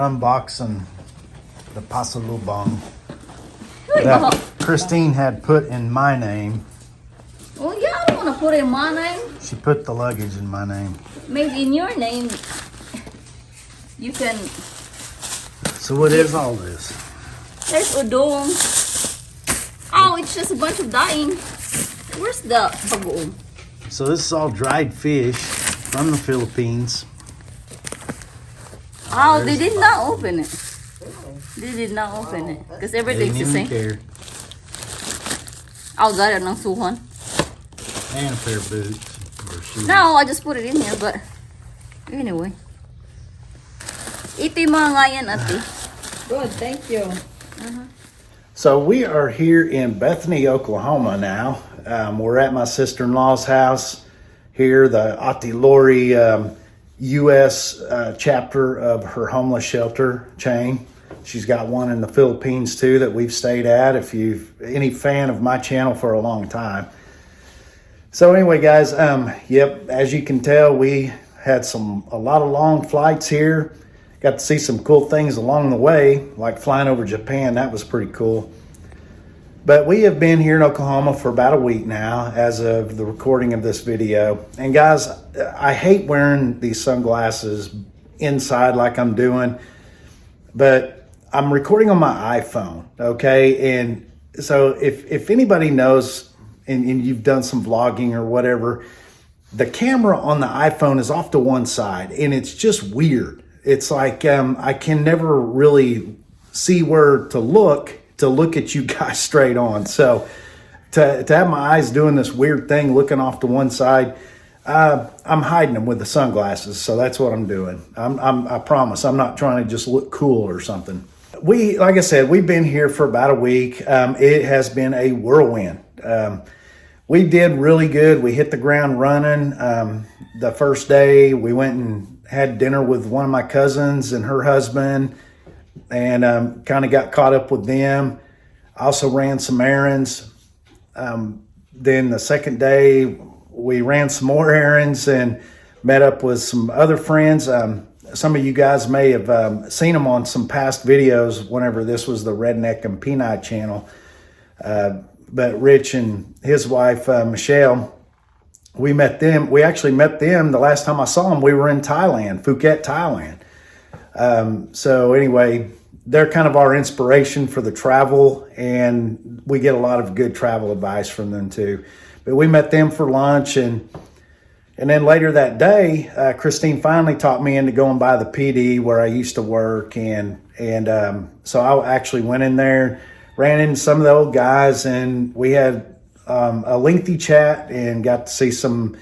unboxing the pasalubong that Christine had put in my name. Well, yeah, I don't want to put it in my name. She put the luggage in my name. Maybe in your name, you can. So what is all this? There's udon. Oh, it's just a bunch of dyeing. Where's the bagoong? So this is all dried fish from the Philippines. Oh, they did not open it. They did not open it because They everything's didn't the even same. care. Oh, got it ng suhan. And a pair of boots. Or shoes. No, I just put it in here, but anyway. Ito yung mga ngayon, ate. Good, thank you. So we are here in Bethany, Oklahoma now. We're at my sister-in-law's house here, the Ate Lori U.S. Chapter of her homeless shelter chain. She's got one in the Philippines too that we've stayed at. If you've any fan of my channel for a long time. So anyway, guys, yep, as you can tell, we had a lot of long flights here. Got to see some cool things along the way, like flying over Japan. That was pretty cool. But we have been here in Oklahoma for about a week now as of the recording of this video. And guys, I hate wearing these sunglasses inside like I'm doing, but I'm recording on my iPhone, okay? And so if anybody knows, and you've done some vlogging or whatever, the camera on the iPhone is off to one side, and it's just weird. It's like I can never really see where to look at you guys straight on. So to have my eyes doing this weird thing, looking off to one side, I'm hiding them with the sunglasses. So that's what I'm doing. I promise I'm not trying to just look cool or something. Like I said, we've been here for about a week. It has been a whirlwind. We did really good. We hit the ground running. The first day we went and had dinner with one of my cousins and her husband, and kind of got caught up with them. I also ran some errands. Then the second day we ran some more errands and met up with some other friends. Some of you guys may have seen them on some past videos whenever this was the Redneck and Peanut channel. But Rich and his wife, Michelle, we met them. We actually met them the last time I saw them. We were in Thailand, Phuket, Thailand. So anyway, they're kind of our inspiration for the travel, and we get a lot of good travel advice from them too. But we met them for lunch, and then later that day, Christine finally talked me into going by the PD where I used to work, and so I actually went in there, ran into some of the old guys, and we had a lengthy chat and got to see some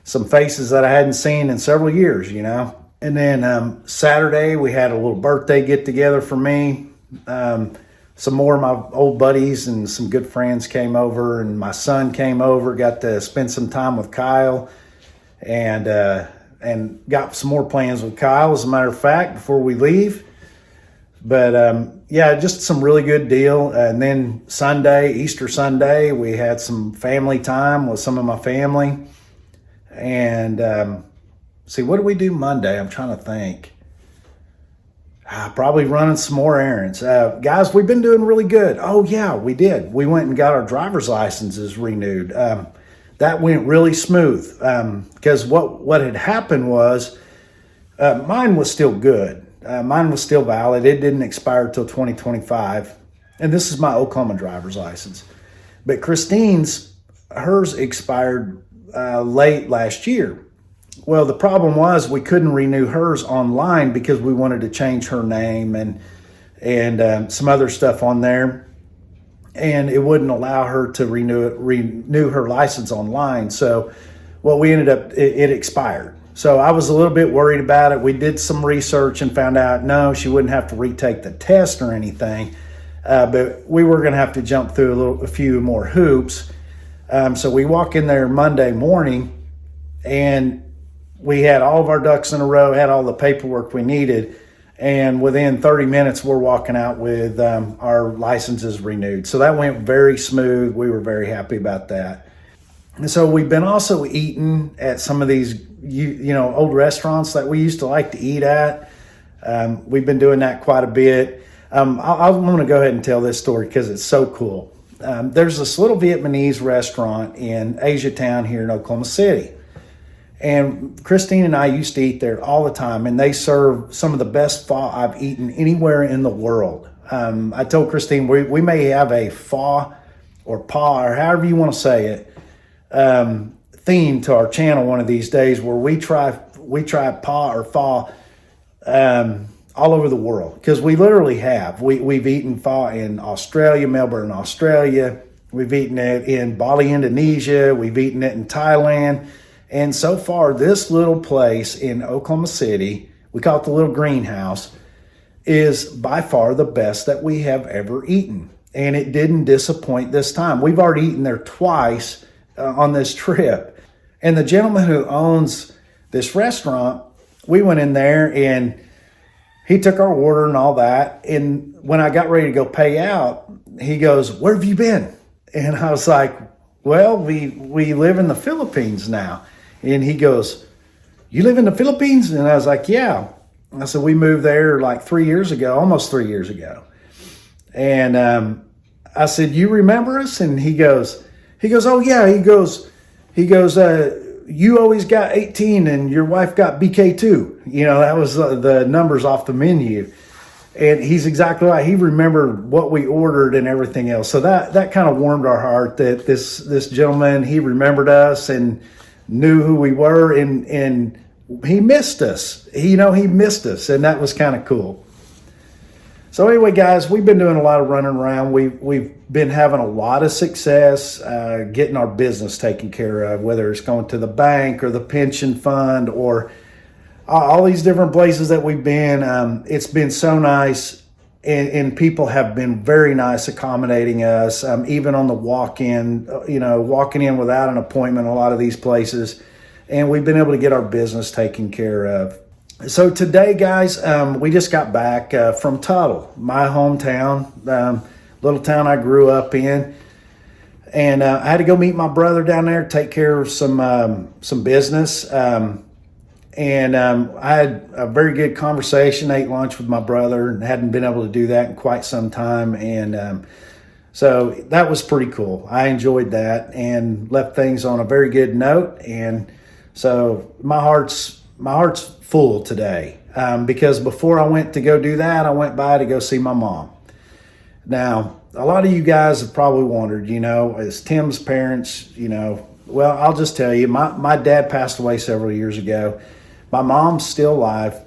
faces that I hadn't seen in several years, you know. And then Saturday we had a little birthday get together for me. Some more of my old buddies and some good friends came over, and my son came over, got to spend some time with Kyle, and got some more plans with Kyle, as a matter of fact, before we leave. But yeah, just some really good deal. And then Easter Sunday, we had some family time with some of my family. And see, what did we do Monday? I'm trying to think. Probably running some more errands. Guys, we've been doing really good. Oh yeah, we did. We went and got our driver's licenses renewed. That went really smooth. Because what had happened was mine was still good. Mine was still valid. It didn't expire till 2025. And this is my Oklahoma driver's license. But Christine's, hers expired late last year. Well, the problem was we couldn't renew hers online because we wanted to change her name and some other stuff on there. And it wouldn't allow her to renew her license online. So what we ended up, it expired. So I was a little bit worried about it. We did some research and found out, no, she wouldn't have to retake the test or anything. But we were going to have to jump through a few more hoops. So we walk in there Monday morning, and we had all of our ducks in a row, had all the paperwork we needed. And within 30 minutes, we're walking out with our licenses renewed. So that went very smooth. We were very happy about that. And so we've been also eating at some of these, old restaurants that we used to like to eat at. We've been doing that quite a bit. I'm going to go ahead and tell this story because it's so cool. There's this little Vietnamese restaurant in Asia Town here in Oklahoma City. And Christine and I used to eat there all the time, and they serve some of the best pho I've eaten anywhere in the world. I told Christine we may have a pho or pa, or however you want to say it, theme to our channel one of these days where we try pa or pho all over the world, because we literally have. We've eaten pho in Australia, Melbourne, Australia. We've eaten it in Bali, Indonesia. We've eaten it in Thailand. And so far, this little place in Oklahoma City, we call it the Little Greenhouse, is by far the best that we have ever eaten. And it didn't disappoint this time. We've already eaten there twice on this trip. And the gentleman who owns this restaurant, we went in there and he took our order and all that. And when I got ready to go pay out, he goes, "Where have you been?" And I was like, "Well, we live in the Philippines now." And he goes, "You live in the Philippines?" And I was like, "Yeah." I said, "We moved there like 3 years ago, almost 3 years ago." And I said, "You remember us?" And he goes, "Oh yeah." He goes, "You always got 18 and your wife got BK2. You know, that was the numbers off the menu." And he's exactly right. He remembered what we ordered and everything else. So that kind of warmed our heart that this gentleman, he remembered us and knew who we were, and he missed us. He missed us, and that was kind of cool. So anyway, guys, we've been doing a lot of running around. We've been having a lot of success getting our business taken care of, whether it's going to the bank or the pension fund or all these different places that we've been. It's been so nice, and people have been very nice accommodating us, even on the walking in without an appointment, a lot of these places. And we've been able to get our business taken care of. So today, guys, we just got back from Tuttle, my hometown, little town I grew up in. And I had to go meet my brother down there, take care of some business. And I had a very good conversation, ate lunch with my brother, and hadn't been able to do that in quite some time. And so that was pretty cool. I enjoyed that and left things on a very good note. And so my heart's full today, because before I went to go do that, I went by to go see my mom. Now, a lot of you guys have probably wondered, as Tim's parents, well, I'll just tell you, my dad passed away several years ago. My mom's still alive,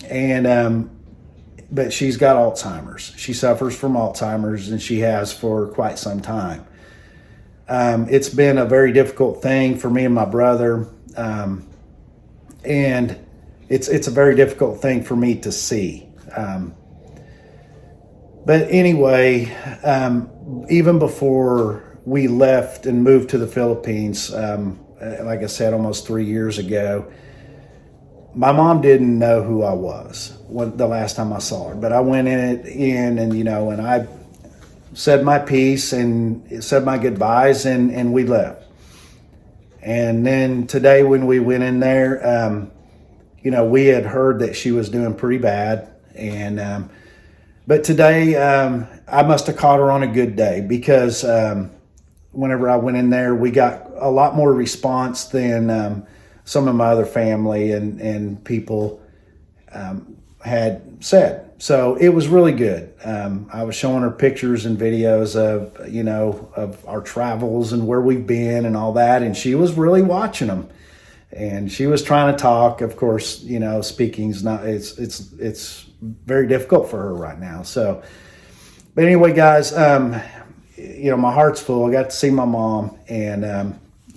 and but she's got Alzheimer's. She suffers from Alzheimer's, and she has for quite some time. It's been a very difficult thing for me and my brother, and it's a very difficult thing for me to see. But anyway, even before we left and moved to the Philippines, like I said, almost 3 years ago, my mom didn't know who I was the last time I saw her. But I went in and and I said my piece and said my goodbyes, and we left. And then today when we went in there, we had heard that she was doing pretty bad. And but today, I must have caught her on a good day, because whenever I went in there, we got a lot more response than some of my other family and people had said. So it was really good. I was showing her pictures and videos of our travels and where we've been and all that, and she was really watching them. And she was trying to talk. Of course, speaking's not. It's very difficult for her right now. So, but anyway, guys, my heart's full. I got to see my mom, and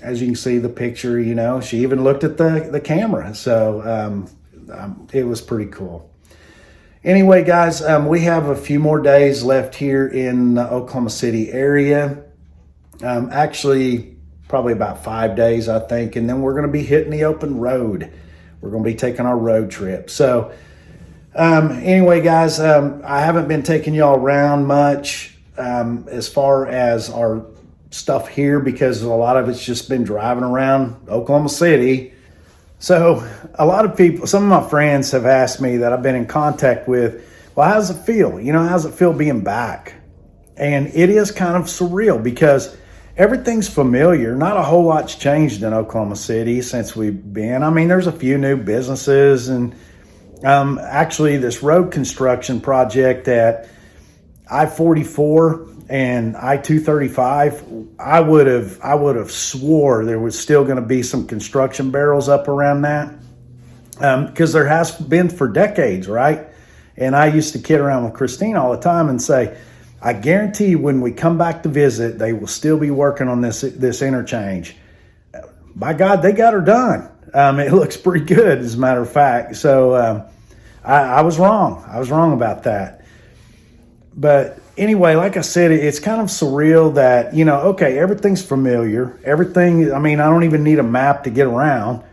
as you can see the picture, she even looked at the camera. So it was pretty cool. Anyway, guys, we have a few more days left here in the Oklahoma City area. Actually, probably about 5 days, I think, and then we're going to be hitting the open road. We're going to be taking our road trip. So anyway, guys, I haven't been taking y'all around much as far as our stuff here, because a lot of it's just been driving around Oklahoma City. So a lot of people, some of my friends have asked me that I've been in contact with, well, how does it feel? How's it feel being back? And it is kind of surreal, because everything's familiar. Not a whole lot's changed in Oklahoma City since we've been. I mean, there's a few new businesses, and actually this road construction project at I-44 and I-235, I would have swore there was still going to be some construction barrels up around that, because there has been for decades, right? And I used to kid around with Christine all the time and say, I guarantee when we come back to visit, they will still be working on this interchange. By God, they got her done. It looks pretty good, as a matter of fact. So I was wrong. I was wrong about that. But anyway, like I said, it's kind of surreal that, okay, everything's familiar. Everything, I don't even need a map to get around.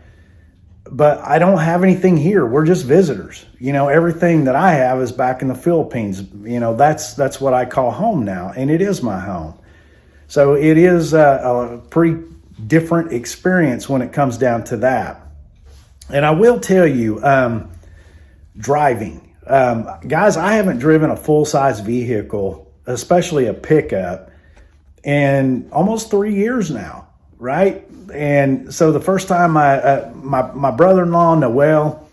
But I don't have anything here. We're just visitors. Everything that I have is back in the Philippines. That's what I call home now, and it is my home. So it is a pretty different experience when it comes down to that. And I will tell you, driving. Guys, I haven't driven a full-size vehicle, especially a pickup, in almost 3 years now, right? And so the first time my brother-in-law, Noel,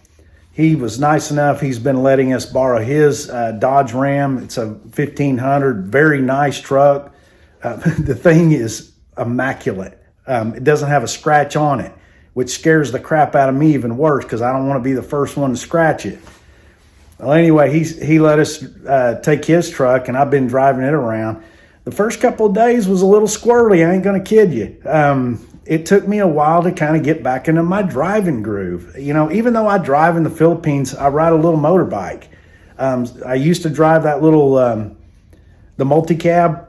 he was nice enough. He's been letting us borrow his Dodge Ram. It's a 1500, very nice truck. The thing is immaculate. It doesn't have a scratch on it, which scares the crap out of me even worse because I don't want to be the first one to scratch it. Well, anyway, he let us take his truck, and I've been driving it around. The first couple of days was a little squirrely. I ain't going to kid you. It took me a while to kind of get back into my driving groove. Even though I drive in the Philippines, I ride a little motorbike. I used to drive that little, the multi-cab,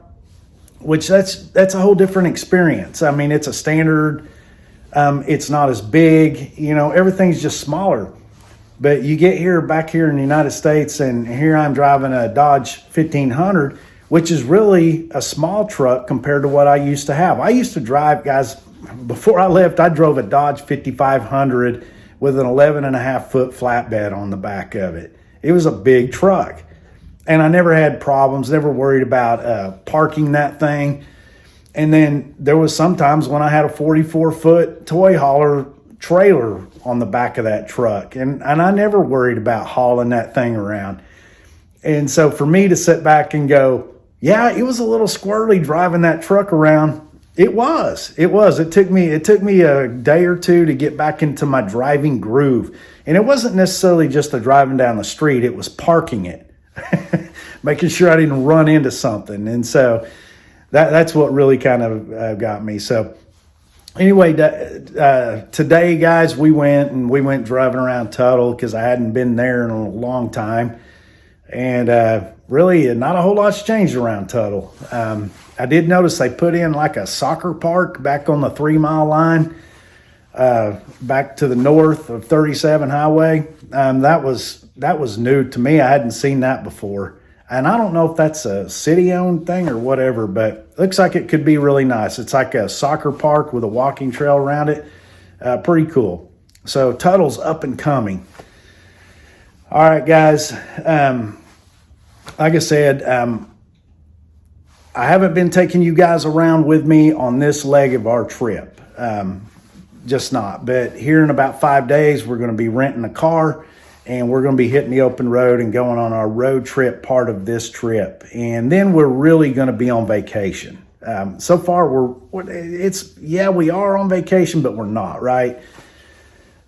which that's a whole different experience. It's a standard. It's not as big. Everything's just smaller. But you get back here in the United States, and here I'm driving a Dodge 1500, which is really a small truck compared to what I used to have. I used to drive, guys, before I left, I drove a Dodge 5500 with an 11.5-foot flatbed on the back of it. It was a big truck. And I never had problems, never worried about parking that thing. And then there was sometimes when I had a 44-foot toy hauler trailer on the back of that truck. And I never worried about hauling that thing around. And so for me to sit back and go, yeah, it was a little squirrely driving that truck around. It was. It took me a day or two to get back into my driving groove. And it wasn't necessarily just the driving down the street. It was parking it, making sure I didn't run into something. And so that's what really kind of got me. So anyway, today, guys, we went driving around Tuttle because I hadn't been there in a long time. And really, not a whole lot's changed around Tuttle. I did notice they put in like a soccer park back on the 3-mile line, back to the north of 37 Highway. That was new to me. I hadn't seen that before. And I don't know if that's a city-owned thing or whatever, but it looks like it could be really nice. It's like a soccer park with a walking trail around it. Pretty cool. So Tuttle's up and coming. All right, guys. Like I said, I haven't been taking you guys around with me on this leg of our trip. Just not. But here in about 5 days, we're going to be renting a car, and we're going to be hitting the open road and going on our road trip part of this trip. And then we're really going to be on vacation. So far, we are on vacation, but we're not, right?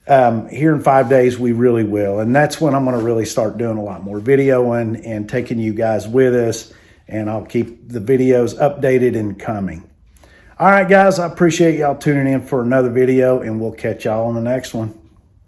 Here in 5 days, we really will. And that's when I'm going to really start doing a lot more videoing and taking you guys with us. And I'll keep the videos updated and coming. All right, guys, I appreciate y'all tuning in for another video, and we'll catch y'all on the next one.